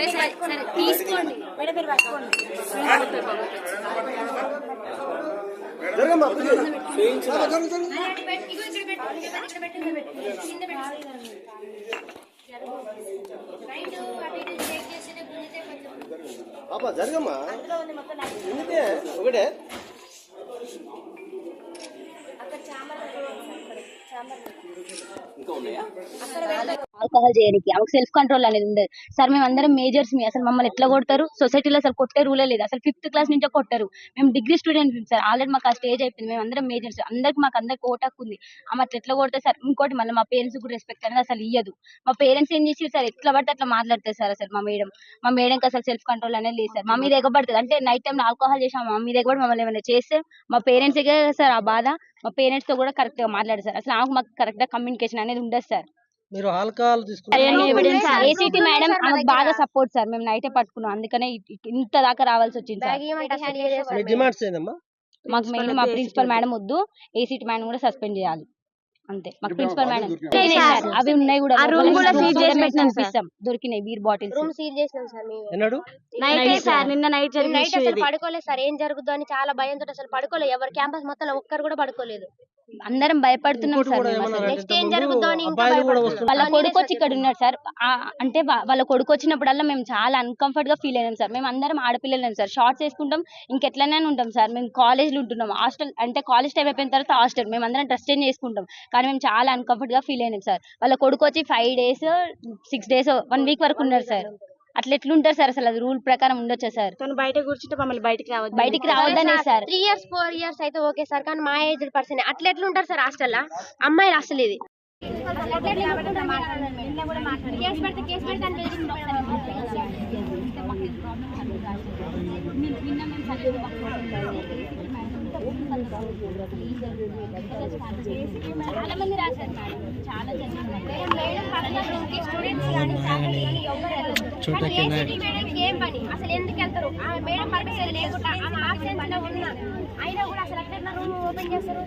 సరే సరే సరే తీసుకోండి మేడం మీరు పట్టుకోండి. జరగమ్మా ఒకటే ఆల్కహాల్ చేయడానికి ఆమెకు సెల్ఫ్ కంట్రోల్ అనేది ఉండదు సార్. మేము అందరం మేజర్స్ మీ అసలు మమ్మల్ని ఎట్లా కొడతారు? సొసైటీలో అసలు కొట్టే రూలే లేదు అసలు. 5th క్లాస్ నుంచే కొట్టారు. మేము డిగ్రీ స్టూడెంట్ సార్. ఆల్రెడీ మాకు ఆ స్టేజ్ అయిపోయింది. మేము అందరం మేజర్స్ మాకు అందరికి ఓటాకు ఉంది. ఆమె అట్లా ఎట్లా కొడతారు సార్? ఇంకోటి మళ్ళీ మా పేరెంట్స్ కూడా రెస్పెక్ట్ అనేది అసలు ఇయ్యదు. మా పేరెంట్స్ ఏం చేసి సార్ ఎట్లా పడితే అట్లా మాట్లాడతారు సార్. అసలు మా మేడంకి అసలు సెల్ఫ్ కంట్రోల్ అనేది లేదు సార్. మా మీద ఎగబడుతుంది అంటే నైట్ టైం ఆల్కహాల్ చేసి మా మీద ఎగబడి మమ్మల్ని ఏమైనా చేస్తే మా పేరెంట్స్ సార్ ఆ బాధ. మా పేరెంట్స్ తో కూడా కరెక్ట్ గా మాట్లాడారు సార్. అసలు మాకు కరెక్ట్ గా కమ్యూనికేషన్ అనేది ఉండదు సార్. మీరు ఆల్కహాల్ ఏసీటీ మేడం ఆమెకు బాగా సపోర్ట్ సార్. మేము నైటే పట్టుకున్నాం, అందుకనే ఇంత దాకా రావాల్సి వచ్చింది సార్. డిమాండ్స్ ఏందమ్మా? మాకు మెయిన్ మా ప్రిన్సిపల్ మేడం వద్దు, ఏసీటీ మేడం కూడా సస్పెండ్ చేయాలి అంతే. మాకు ప్రిన్సిపల్ మేడం అవి ఉన్నాయి కూడా దొరికినాయి బీర్ బాటిల్స్ రూమ్ సీల్ చేసినాం సార్ మేము. ఎన్నడు? నిన్న నైట్ అసలు పడుకోలేదు సార్. ఏం జరుగుతుందో అని చాలా భయంతో అసలు పడుకోలేదు. ఎవరు క్యాంపస్ మొత్తం ఒక్కరు కూడా పడుకోలేదు. అందరం భయపడుతున్నాం సార్. నెక్స్ట్ ఏం జరుగుతుందో అని ఇంకా వాళ్ళ కొడుకు వచ్చి ఇక్కడ ఉన్నాడు సార్. అంటే వాళ్ళ కొడుకు వచ్చినప్పుడల్లా మేము చాలా అన్కంఫర్ట్ గా ఫీల్ అయినాం సార్. మేము అందరం ఆడపిల్లలేం సార్. షార్ట్స్ వేసుకుంటాం, ఇంకెట్లనే ఉంటాం సార్. మేము కాలేజ్ లో ఉంటున్నాం. హాస్టల్ అంటే కాలేజ్ టైం అయిపోయిన తర్వాత హాస్టల్ మేము అందరం డ్రెస్ చేంజ్ చేసుకుంటాం. కానీ మేము చాలా అన్కంఫర్ట్ గా ఫీల్ అయినాం సార్. వాళ్ళ కొడుకు వచ్చి 5 days 6 days 1 week వరకు ఉన్నారు సార్. అట్లా ఎట్లుంటారు సార్? అసలు అది రూల్ ప్రకారం ఉండొచ్చా సార్? తను బయట కూర్చుంటే మమ్మల్ని బయటికి రావద్దనే సార్. 3 years 4 years అయితే ఓకే సార్. కానీ మా ఏజ్ పర్సన్ అట్లా ఎట్లుంటారు సార్ హాస్టల్ అమ్మాయిలు? అసలు ఇది చాలా మంది రాశారు మేడం, చాలా ఏం పని అసలు ఎందుకు వెళ్తారు? మేడం పర్మిషన్ లేకుండా ఆమె ఆబ్సెన్స్ లో ఉన్నా అయినా కూడా అసలు అట్లా రూమ్ ఓపెన్ చేస్తారు.